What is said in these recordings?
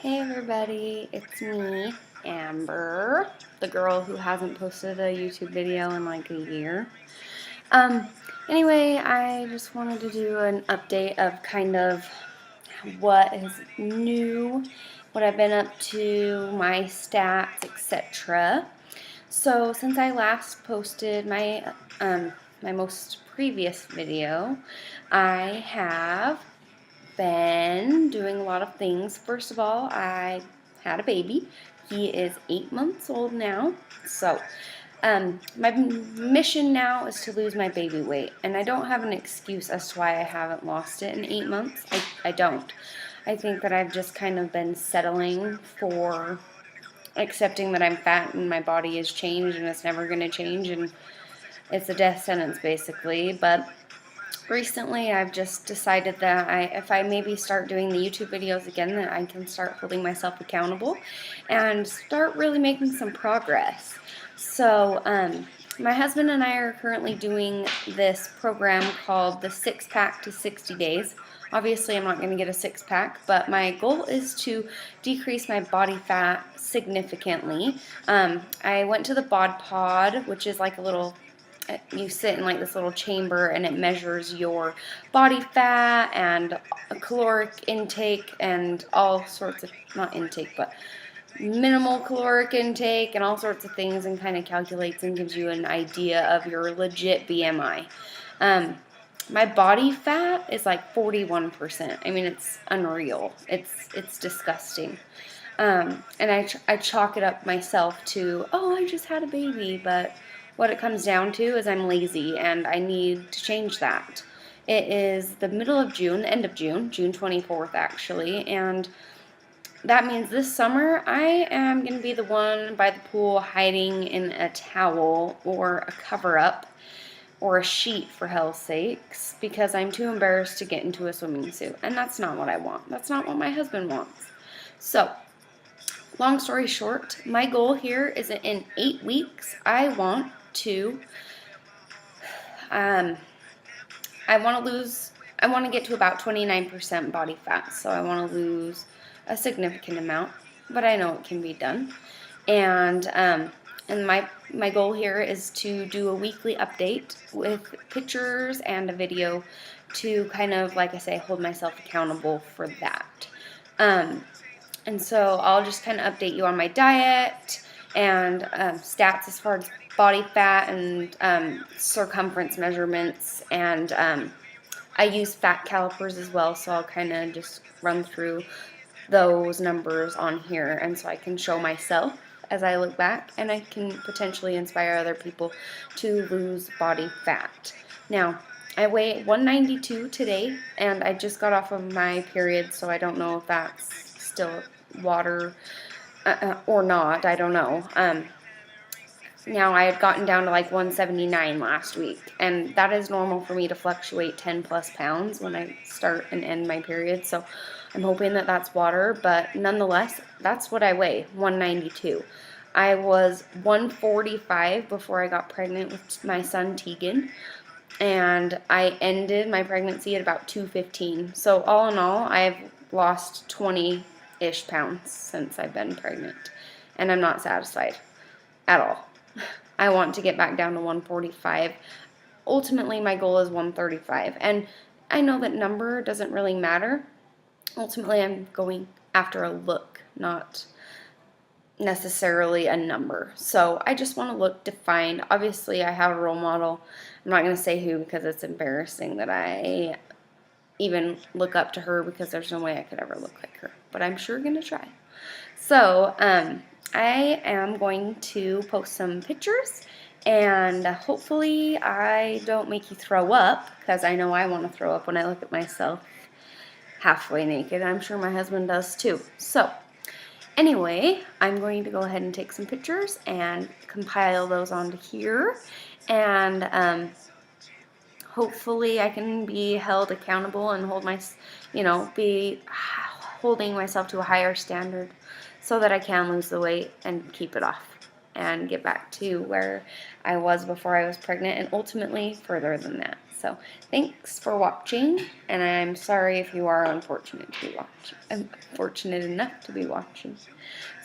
Hey everybody, it's me, Amber, the girl who hasn't posted a YouTube video in like a year. Um, anyway, I just wanted to do an update of kind of what is new, what I've been up to, my stats, etc. So since I last posted my most previous video, I have been doing a lot of things. First of all, I had a baby. He is 8 months old now. So, my mission now is to lose my baby weight. And I don't have an excuse as to why I haven't lost it in 8 months. I don't. I think that I've just kind of been settling for accepting that I'm fat and my body is changed and it's never going to change. And it's a death sentence, basically. But recently I've just decided that if I maybe start doing the YouTube videos again, that I can start holding myself accountable and start really making some progress. So my husband and I are currently doing this program called the 6-Pack to 60 Days. Obviously, I'm not going to get a 6-pack, but my goal is to decrease my body fat significantly. I went to the Bod Pod, which is like a little, you sit in like this little chamber and it measures your body fat and caloric intake and all sorts of, not intake, but minimal caloric intake and all sorts of things, and kind of calculates and gives you an idea of your legit BMI. My body fat is like 41%. I mean, it's unreal. It's disgusting. And I chalk it up myself to, oh, I just had a baby, but what it comes down to is I'm lazy and I need to change that. It is the middle of June, the end of June, June 24th actually, and that means this summer I am going to be the one by the pool hiding in a towel or a cover-up or a sheet, for hell's sakes, because I'm too embarrassed to get into a swimming suit, and that's not what I want. That's not what my husband wants. So, long story short, my goal here is that in 8 weeks, I want to get to about 29% body fat. So I want to lose a significant amount, but I know it can be done. And my goal here is to do a weekly update with pictures and a video to kind of, like I say, hold myself accountable for that. And so I'll just kind of update you on my diet and stats as far as body fat and circumference measurements, and I use fat calipers as well, so I'll kind of just run through those numbers on here, and so I can show myself as I look back, and I can potentially inspire other people to lose body fat. Now, I weigh 192 today, and I just got off of my period, so I don't know if that's still water or not. I don't know. Now, I had gotten down to like 179 last week, and that is normal for me to fluctuate 10 plus pounds when I start and end my period, so I'm hoping that that's water, but nonetheless, that's what I weigh, 192. I was 145 before I got pregnant with my son Tegan, and I ended my pregnancy at about 215. So all in all, I've lost 20-ish pounds since I've been pregnant, and I'm not satisfied at all. I want to get back down to 145. Ultimately, my goal is 135, and I know that number doesn't really matter. Ultimately, I'm going after a look, not necessarily a number. So I just want to look defined. Obviously, I have a role model. I'm not going to say who because it's embarrassing that I even look up to her, because there's no way I could ever look like her, but I'm sure going to try. So I am going to post some pictures, and hopefully I don't make you throw up, because I know I want to throw up when I look at myself halfway naked. I'm sure my husband does too. So anyway, I'm going to go ahead and take some pictures and compile those onto here, and hopefully I can be held accountable and be holding myself to a higher standard so that I can lose the weight and keep it off and get back to where I was before I was pregnant, and ultimately further than that. So thanks for watching, and I'm sorry if you are unfortunate to be watching. Unfortunate enough to be watching.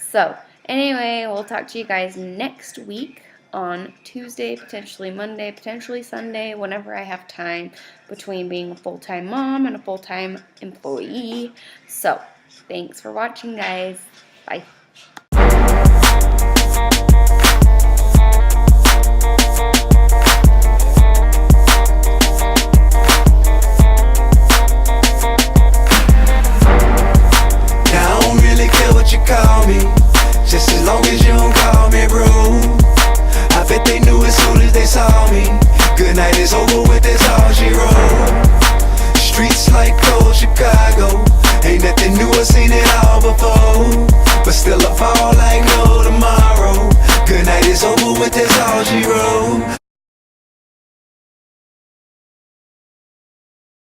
So anyway, we'll talk to you guys next week on Tuesday, potentially Monday, potentially Sunday, whenever I have time between being a full-time mom and a full-time employee. So thanks for watching, guys. Bye.